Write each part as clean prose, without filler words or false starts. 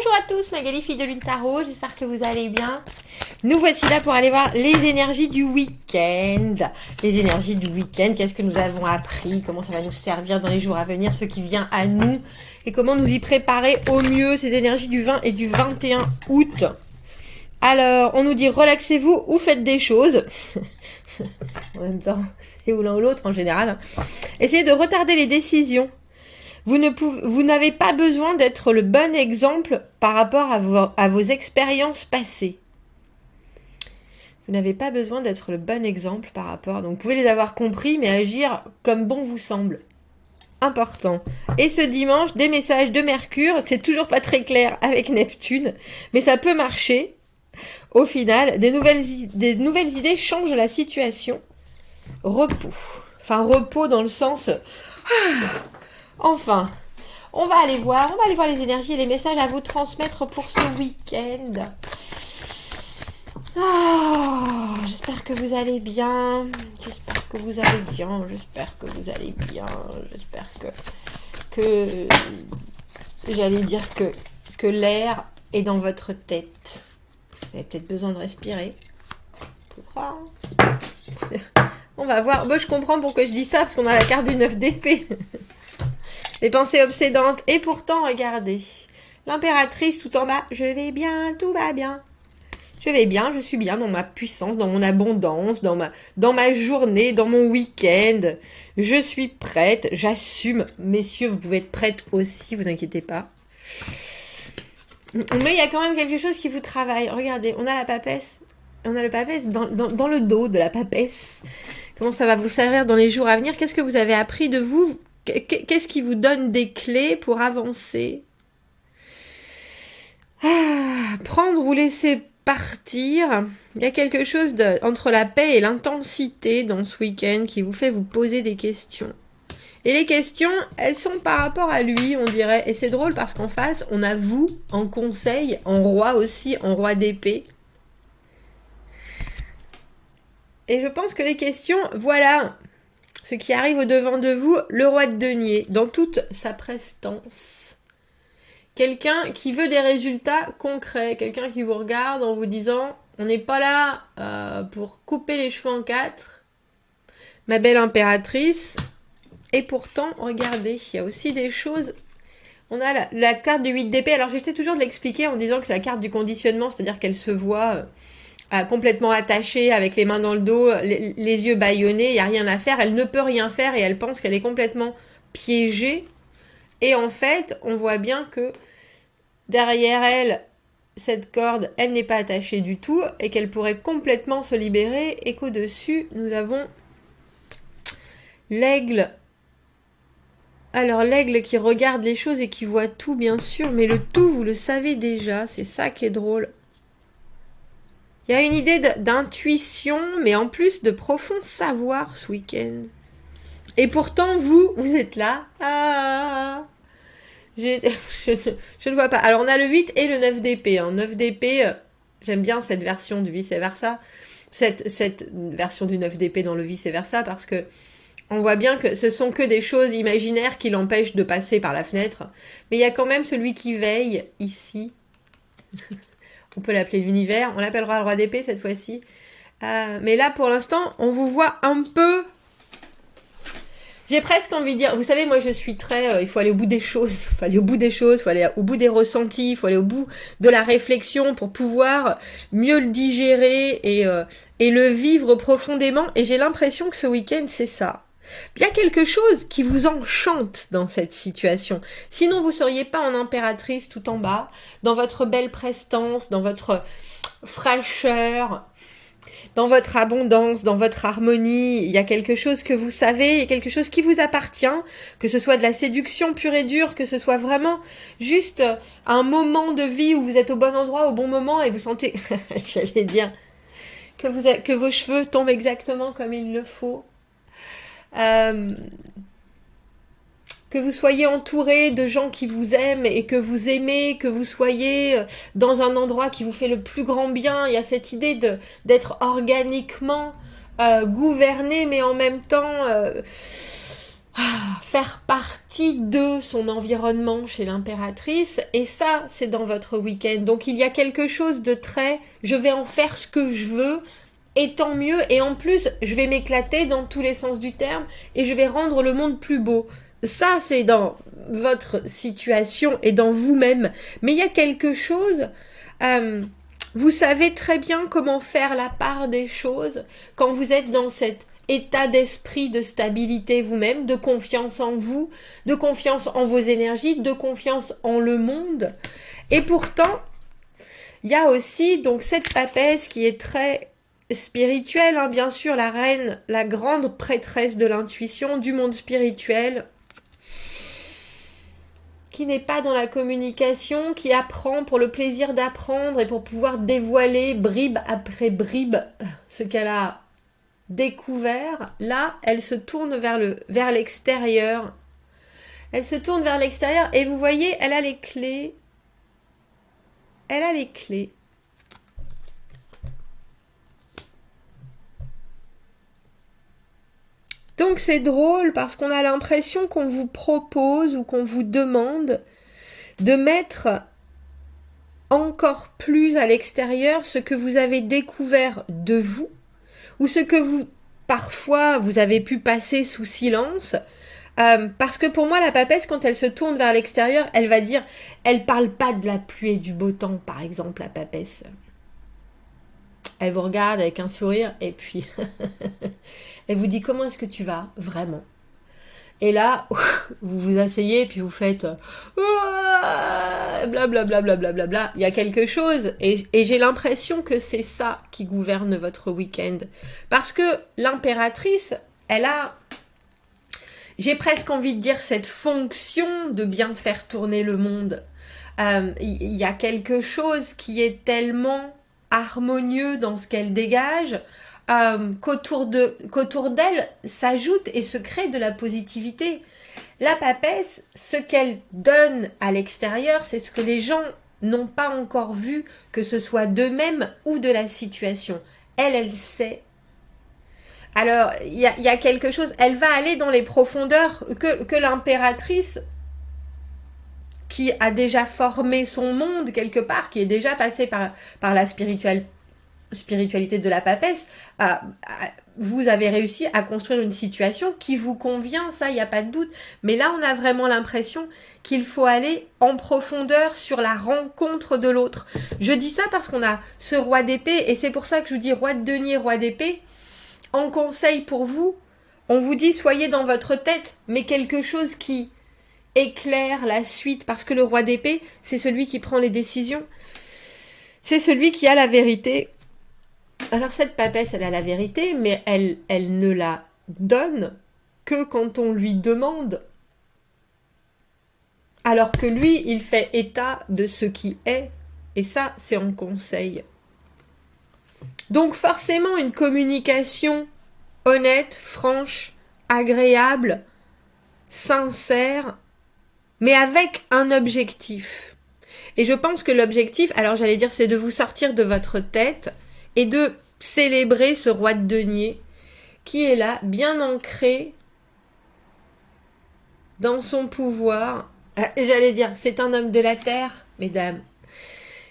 Bonjour à tous, Magali, fille de Lune Tarot, j'espère que vous allez bien. Nous voici là pour aller voir les énergies du week-end. Les énergies du week-end, qu'est-ce que nous avons appris, comment ça va nous servir dans les jours à venir, ce qui vient à nous, et comment nous y préparer au mieux, ces énergies du 20 et du 21 août. Alors, on nous dit relaxez-vous ou faites des choses. En même temps, c'est ou l'un ou l'autre en général. Essayez de retarder les décisions. Vous n'avez pas besoin d'être le bon exemple par rapport à vos expériences passées. Vous n'avez pas besoin d'être le bon exemple par rapport... Donc vous pouvez les avoir compris, mais agir comme bon vous semble. Important. Et ce dimanche, des messages de Mercure. C'est toujours pas très clair avec Neptune, mais ça peut marcher. Au final, des nouvelles idées changent la situation. Repos. Enfin, repos dans le sens... Enfin, on va aller voir les énergies et les messages à vous transmettre pour ce week-end. Oh, j'espère que vous allez bien. J'espère que vous allez bien. J'espère que vous allez bien. J'espère que j'allais dire que l'air est dans votre tête. Vous avez peut-être besoin de respirer. Je crois. On va voir. Bon, je comprends pourquoi je dis ça, parce qu'on a la carte du 9 d'épée. Les pensées obsédantes. Et pourtant, regardez. L'impératrice tout en bas. Je vais bien, tout va bien. Je vais bien, je suis bien dans ma puissance, dans mon abondance, dans ma journée, dans mon week-end. Je suis prête, j'assume. Messieurs, vous pouvez être prêtes aussi, vous inquiétez pas. Mais il y a quand même quelque chose qui vous travaille. Regardez, on a la papesse. On a le papesse dans le dos de la papesse. Comment ça va vous servir dans les jours à venir? Qu'est-ce que vous avez appris de vous? Qu'est-ce qui vous donne des clés pour avancer? Prendre ou laisser partir. Il y a quelque chose entre la paix et l'intensité dans ce week-end qui vous fait vous poser des questions. Et les questions, elles sont par rapport à lui, on dirait. Et c'est drôle parce qu'en face, on a vous en conseil, en roi aussi, en roi d'épée. Et je pense que les questions, voilà... Ce qui arrive au-devant de vous, le roi de denier, dans toute sa prestance. Quelqu'un qui veut des résultats concrets, quelqu'un qui vous regarde en vous disant « On n'est pas là pour couper les cheveux en quatre, ma belle impératrice. » Et pourtant, regardez, il y a aussi des choses... On a la carte du 8 d'épée. Alors j'essaie toujours de l'expliquer en disant que c'est la carte du conditionnement, c'est-à-dire qu'elle se voit... complètement attachée, avec les mains dans le dos, les yeux bâillonnés, il n'y a rien à faire, elle ne peut rien faire et elle pense qu'elle est complètement piégée. Et en fait, on voit bien que derrière elle, cette corde, elle n'est pas attachée du tout et qu'elle pourrait complètement se libérer et qu'au-dessus, nous avons l'aigle. Alors l'aigle qui regarde les choses et qui voit tout, bien sûr, mais le tout, vous le savez déjà, c'est ça qui est drôle. Il y a une idée d'intuition, mais en plus de profond savoir ce week-end. Et pourtant, vous êtes là. Je ne vois pas. Alors, on a le 8 et le 9 d'épée. 9 d'épée, j'aime bien cette version du vice-versa. Cette version du 9 d'épée dans le vice-versa, parce que on voit bien que ce sont que des choses imaginaires qui l'empêchent de passer par la fenêtre. Mais il y a quand même celui qui veille, ici. On peut l'appeler l'univers, on l'appellera le roi d'épée cette fois-ci. Mais là, pour l'instant, on vous voit un peu... J'ai presque envie de dire... Vous savez, moi, je suis très... il faut aller au bout des choses. Il faut aller au bout des choses, il faut aller au bout des ressentis, il faut aller au bout de la réflexion pour pouvoir mieux le digérer et le vivre profondément. Et j'ai l'impression que ce week-end, c'est ça. Il y a quelque chose qui vous enchante dans cette situation. Sinon, vous ne seriez pas en impératrice tout en bas, dans votre belle prestance, dans votre fraîcheur, dans votre abondance, dans votre harmonie. Il y a quelque chose que vous savez, il y a quelque chose qui vous appartient, que ce soit de la séduction pure et dure, que ce soit vraiment juste un moment de vie où vous êtes au bon endroit, au bon moment, et vous sentez, j'allais dire, que vos cheveux tombent exactement comme il le faut. Que vous soyez entouré de gens qui vous aiment et que vous aimez, que vous soyez dans un endroit qui vous fait le plus grand bien. Il y a cette idée d'être organiquement gouverné, mais en même temps faire partie de son environnement chez l'impératrice, et ça, c'est dans votre week-end. Donc il y a quelque chose de très, je vais en faire ce que je veux, et tant mieux, et en plus, je vais m'éclater dans tous les sens du terme, et je vais rendre le monde plus beau. Ça, c'est dans votre situation et dans vous-même. Mais il y a quelque chose, vous savez très bien comment faire la part des choses quand vous êtes dans cet état d'esprit de stabilité vous-même, de confiance en vous, de confiance en vos énergies, de confiance en le monde. Et pourtant, il y a aussi donc cette papesse qui est très spirituelle, hein, bien sûr, la reine, la grande prêtresse de l'intuition, du monde spirituel, qui n'est pas dans la communication, qui apprend pour le plaisir d'apprendre et pour pouvoir dévoiler bribe après bribe ce qu'elle a découvert. Là, elle se tourne vers l'extérieur. Elle se tourne vers l'extérieur et vous voyez, elle a les clés. Elle a les clés. Donc c'est drôle parce qu'on a l'impression qu'on vous propose ou qu'on vous demande de mettre encore plus à l'extérieur ce que vous avez découvert de vous ou ce que vous, parfois, vous avez pu passer sous silence. Parce que pour moi, la papesse, quand elle se tourne vers l'extérieur, elle va dire, elle parle pas de la pluie et du beau temps, par exemple, la papesse. Elle vous regarde avec un sourire et puis elle vous dit comment est-ce que tu vas vraiment. Et là, vous vous asseyez et puis vous faites blablabla, blablabla. Il y a quelque chose et j'ai l'impression que c'est ça qui gouverne votre week-end. Parce que l'impératrice, elle a, j'ai presque envie de dire, cette fonction de bien faire tourner le monde. Il y a quelque chose qui est tellement harmonieux dans ce qu'elle dégage, qu'autour d'elle s'ajoute et se crée de la positivité. La papesse, ce qu'elle donne à l'extérieur, c'est ce que les gens n'ont pas encore vu, que ce soit d'eux-mêmes ou de la situation. Elle sait. Alors, il y a quelque chose, elle va aller dans les profondeurs que l'impératrice, qui a déjà formé son monde quelque part, qui est déjà passé par la spiritualité de la papesse, vous avez réussi à construire une situation qui vous convient, ça, il n'y a pas de doute. Mais là, on a vraiment l'impression qu'il faut aller en profondeur sur la rencontre de l'autre. Je dis ça parce qu'on a ce roi d'épée, et c'est pour ça que je vous dis roi de denier, roi d'épée. En conseil pour vous, on vous dit soyez dans votre tête, mais quelque chose qui éclaire la suite, parce que le roi d'épée, c'est celui qui prend les décisions. C'est celui qui a la vérité. Alors cette papesse, elle a la vérité, mais elle ne la donne que quand on lui demande. Alors que lui, il fait état de ce qui est. Et ça, c'est en conseil. Donc forcément, une communication honnête, franche, agréable, sincère, mais avec un objectif. Et je pense que l'objectif, alors j'allais dire, c'est de vous sortir de votre tête et de célébrer ce roi de denier qui est là, bien ancré dans son pouvoir. J'allais dire, c'est un homme de la terre, mesdames.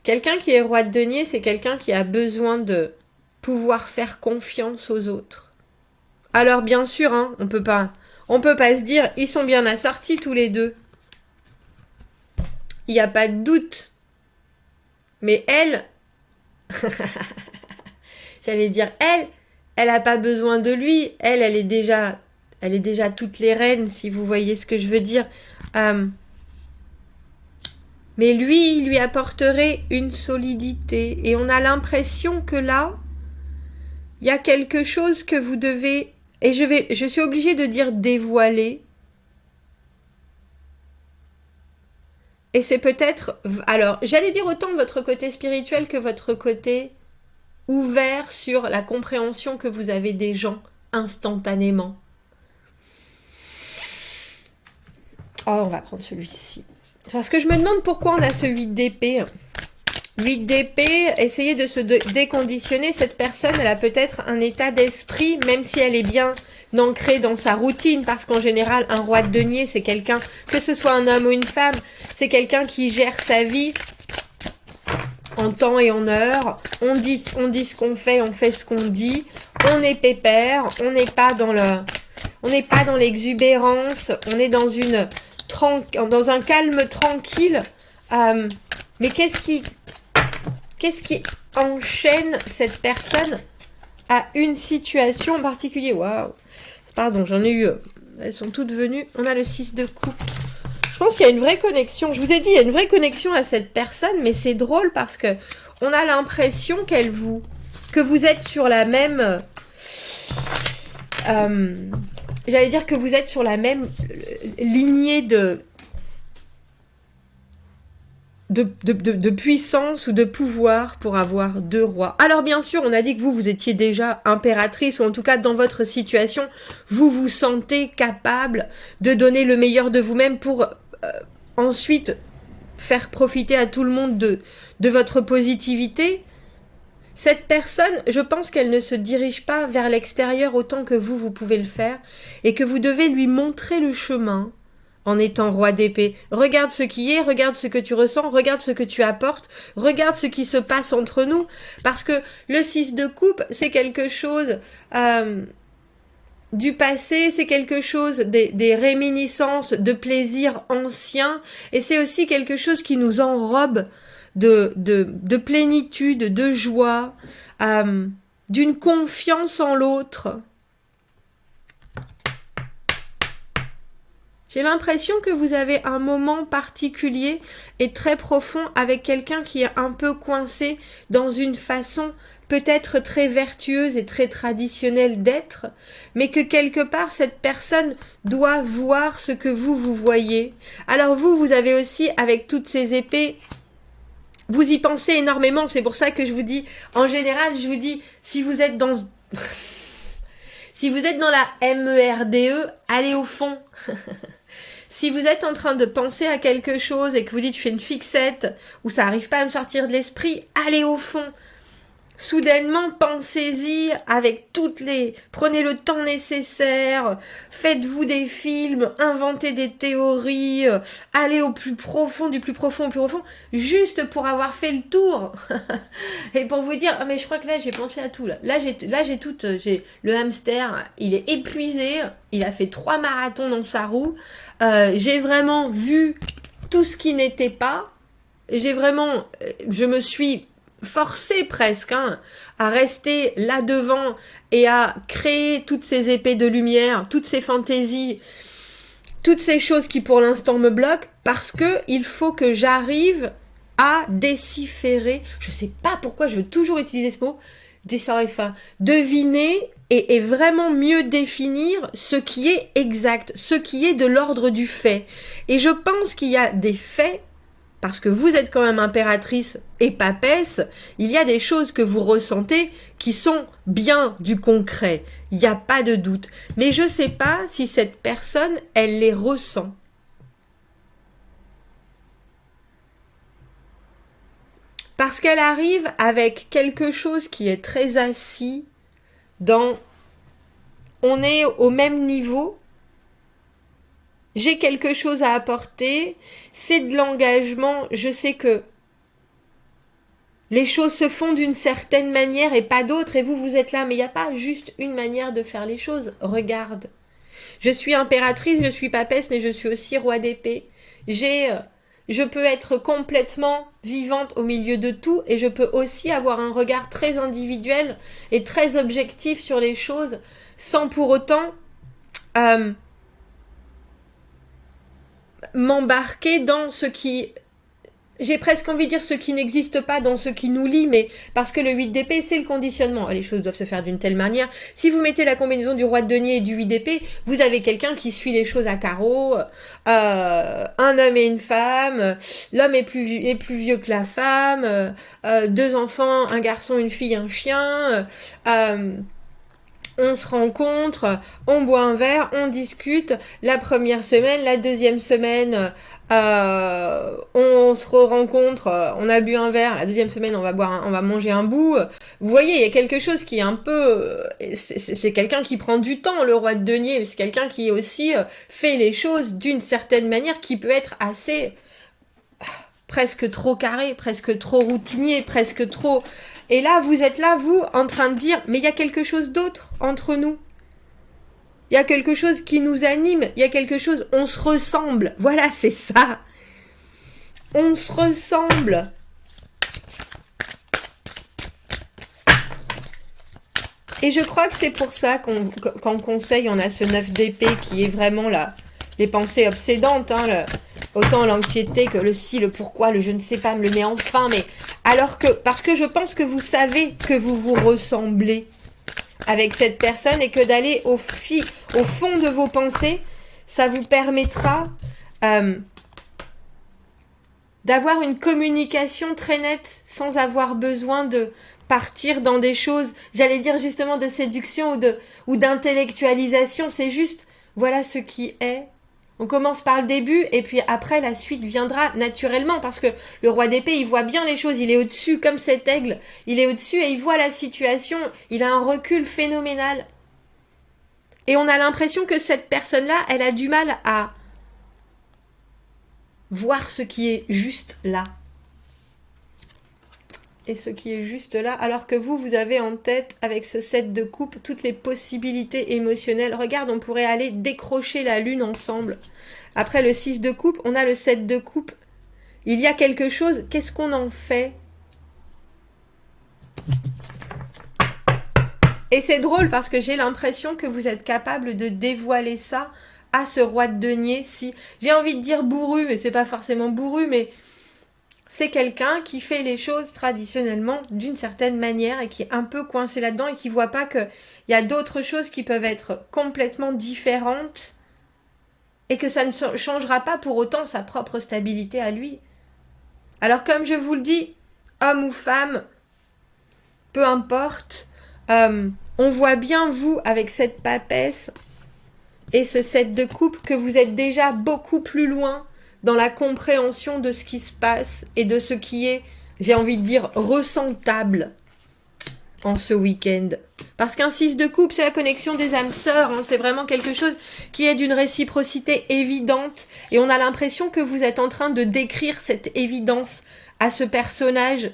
Quelqu'un qui est roi de denier, c'est quelqu'un qui a besoin de pouvoir faire confiance aux autres. Alors bien sûr, hein, on peut pas se dire, ils sont bien assortis tous les deux. Il n'y a pas de doute. Mais elle, j'allais dire, elle n'a pas besoin de lui. Elle est déjà toutes les reines, si vous voyez ce que je veux dire. Mais lui, il lui apporterait une solidité. Et on a l'impression que là, il y a quelque chose que vous devez, et je suis obligée de dire dévoiler. Et c'est peut-être, alors j'allais dire autant votre côté spirituel que votre côté ouvert sur la compréhension que vous avez des gens instantanément. Oh, on va prendre celui-ci. Parce que je me demande pourquoi on a ce 8 d'épée. 8 d'épée, essayez de se déconditionner. Cette personne, elle a peut-être un état d'esprit, même si elle est bien d'ancrer dans sa routine, parce qu'en général, un roi de denier, c'est quelqu'un, que ce soit un homme ou une femme, c'est quelqu'un qui gère sa vie en temps et en heure. On dit ce qu'on fait, on fait ce qu'on dit. On est pépère, on n'est pas dans l'exubérance, on est dans un calme tranquille. Mais qu'est-ce qui enchaîne cette personne à une situation en particulier? Waouh! Pardon, j'en ai eu. Elles sont toutes venues. On a le 6 de coupe. Je pense qu'il y a une vraie connexion. Je vous ai dit, il y a une vraie connexion à cette personne, mais c'est drôle parce que on a l'impression que vous êtes sur la même... j'allais dire que vous êtes sur la même lignée de puissance ou de pouvoir pour avoir 2 rois. Alors bien sûr, on a dit que vous étiez déjà impératrice, ou en tout cas dans votre situation, vous vous sentez capable de donner le meilleur de vous-même pour ensuite faire profiter à tout le monde de votre positivité. Cette personne, je pense qu'elle ne se dirige pas vers l'extérieur autant que vous pouvez le faire, et que vous devez lui montrer le chemin en étant roi d'épée. Regarde ce qui est, regarde ce que tu ressens, regarde ce que tu apportes, regarde ce qui se passe entre nous, parce que le 6 de coupe, c'est quelque chose du passé, c'est quelque chose des réminiscences de plaisirs anciens, et c'est aussi quelque chose qui nous enrobe de plénitude, de joie, d'une confiance en l'autre. J'ai l'impression que vous avez un moment particulier et très profond avec quelqu'un qui est un peu coincé dans une façon peut-être très vertueuse et très traditionnelle d'être, mais que quelque part cette personne doit voir ce que vous voyez. Alors vous avez aussi, avec toutes ces épées, vous y pensez énormément, c'est pour ça que je vous dis, en général, je vous dis, si vous êtes dans... si vous êtes dans la MERDE, allez au fond. Si vous êtes en train de penser à quelque chose et que vous dites je fais une fixette ou ça n'arrive pas à me sortir de l'esprit, allez au fond. Soudainement, pensez-y avec prenez le temps nécessaire, faites-vous des films, inventez des théories, allez au plus profond, du plus profond au plus profond, juste pour avoir fait le tour. Et pour vous dire, ah mais je crois que là j'ai pensé à tout. J'ai le hamster, il est épuisé, il a fait 3 marathons dans sa roue, j'ai vraiment vu tout ce qui n'était pas, je me suis forcée presque à rester là devant et à créer toutes ces épées de lumière, toutes ces fantaisies, toutes ces choses qui pour l'instant me bloquent, parce que il faut que j'arrive à déchiffrer, je sais pas pourquoi je veux toujours utiliser ce mot, deviner et vraiment mieux définir ce qui est exact, ce qui est de l'ordre du fait. Et je pense qu'il y a des faits, parce que vous êtes quand même impératrice et papesse, il y a des choses que vous ressentez qui sont bien du concret. Il n'y a pas de doute. Mais je ne sais pas si cette personne, elle les ressent. Parce qu'elle arrive avec quelque chose qui est très assis on est au même niveau. J'ai quelque chose à apporter, c'est de l'engagement, je sais que les choses se font d'une certaine manière et pas d'autre, et vous êtes là, mais il n'y a pas juste une manière de faire les choses. Regarde, je suis impératrice, je suis papesse, mais je suis aussi roi d'épée. Je peux être complètement vivante au milieu de tout, et je peux aussi avoir un regard très individuel et très objectif sur les choses, sans pour autant m'embarquer dans ce qui... J'ai presque envie de dire ce qui n'existe pas dans ce qui nous lie, mais parce que le 8 d'épée, c'est le conditionnement. Les choses doivent se faire d'une telle manière. Si vous mettez la combinaison du roi de denier et du 8 d'épée, vous avez quelqu'un qui suit les choses à carreau, un homme et une femme, l'homme est plus vieux que la femme, 2 enfants, un garçon, une fille, un chien, On se rencontre, on boit un verre, on discute. La première semaine, la deuxième semaine, on se re-rencontre, on a bu un verre. La deuxième semaine, on va manger un bout. Vous voyez, il y a quelque chose qui est un peu... C'est quelqu'un qui prend du temps, le roi de denier. C'est quelqu'un qui aussi fait les choses d'une certaine manière qui peut être assez... presque trop carré, presque trop routinier, presque trop... Et là, vous êtes là, vous, en train de dire, mais il y a quelque chose d'autre entre nous. Il y a quelque chose qui nous anime, il y a quelque chose, on se ressemble. Voilà, c'est ça. On se ressemble. Et je crois que c'est pour ça qu'en conseil, on a ce 9 d'épée qui est vraiment là, les pensées obsédantes, hein, autant l'anxiété que le si, le pourquoi, le je ne sais pas, me le met enfin, mais alors que, parce que je pense que vous savez que vous vous ressemblez avec cette personne et que d'aller au fond de vos pensées, ça vous permettra d'avoir une communication très nette sans avoir besoin de partir dans des choses, j'allais dire justement de séduction ou d'intellectualisation. C'est juste, voilà ce qui est. On commence par le début et puis après la suite viendra naturellement parce que le roi d'épée il voit bien les choses, il est au-dessus comme cet aigle, il est au-dessus et il voit la situation, il a un recul phénoménal. Et on a l'impression que cette personne-là, elle a du mal à voir ce qui est juste là. Et ce qui est juste là, alors que vous avez en tête, avec ce 7 de coupe, toutes les possibilités émotionnelles. Regarde, on pourrait aller décrocher la lune ensemble. Après le 6 de coupe, on a le 7 de coupe. Il y a quelque chose, qu'est-ce qu'on en fait? Et c'est drôle parce que j'ai l'impression que vous êtes capable de dévoiler ça à ce roi de denier. Si j'ai envie de dire bourru, mais c'est pas forcément bourru, mais... c'est quelqu'un qui fait les choses traditionnellement d'une certaine manière et qui est un peu coincé là-dedans et qui voit pas qu'il y a d'autres choses qui peuvent être complètement différentes et que ça ne changera pas pour autant sa propre stabilité à lui. Alors comme je vous le dis, homme ou femme, peu importe, on voit bien vous avec cette papesse et ce 7 de coupe que vous êtes déjà beaucoup plus loin dans la compréhension de ce qui se passe et de ce qui est, j'ai envie de dire, ressentable en ce week-end. Parce qu'un 6 de coupe, c'est la connexion des âmes sœurs, hein, c'est vraiment quelque chose qui est d'une réciprocité évidente et on a l'impression que vous êtes en train de décrire cette évidence à ce personnage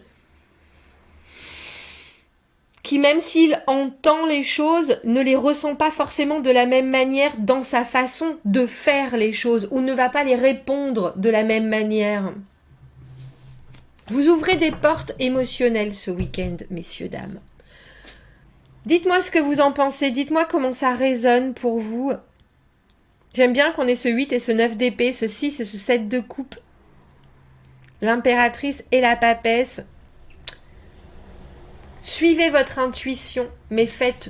qui, même s'il entend les choses, ne les ressent pas forcément de la même manière dans sa façon de faire les choses, ou ne va pas les répondre de la même manière. Vous ouvrez des portes émotionnelles ce week-end, messieurs, dames. Dites-moi ce que vous en pensez, dites-moi comment ça résonne pour vous. J'aime bien qu'on ait ce 8 et ce 9 d'épée, ce 6 et ce 7 de coupe. L'impératrice et la papesse. Suivez votre intuition, mais faites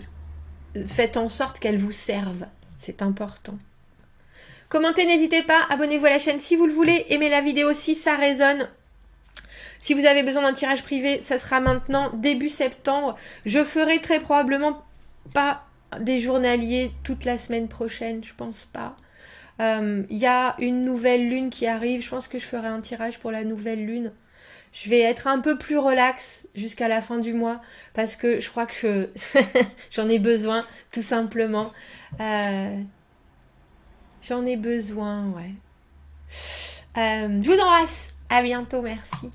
en sorte qu'elle vous serve. C'est important. Commentez, n'hésitez pas. Abonnez-vous à la chaîne si vous le voulez. Aimez la vidéo si ça résonne. Si vous avez besoin d'un tirage privé, ça sera maintenant début septembre. Je ferai très probablement pas des journaliers toute la semaine prochaine. Je pense pas. Il y a une nouvelle lune qui arrive. Je pense que je ferai un tirage pour la nouvelle lune. Je vais être un peu plus relax jusqu'à la fin du mois parce que je crois que j'en ai besoin, tout simplement. J'en ai besoin, ouais. Je vous embrasse. À bientôt, merci.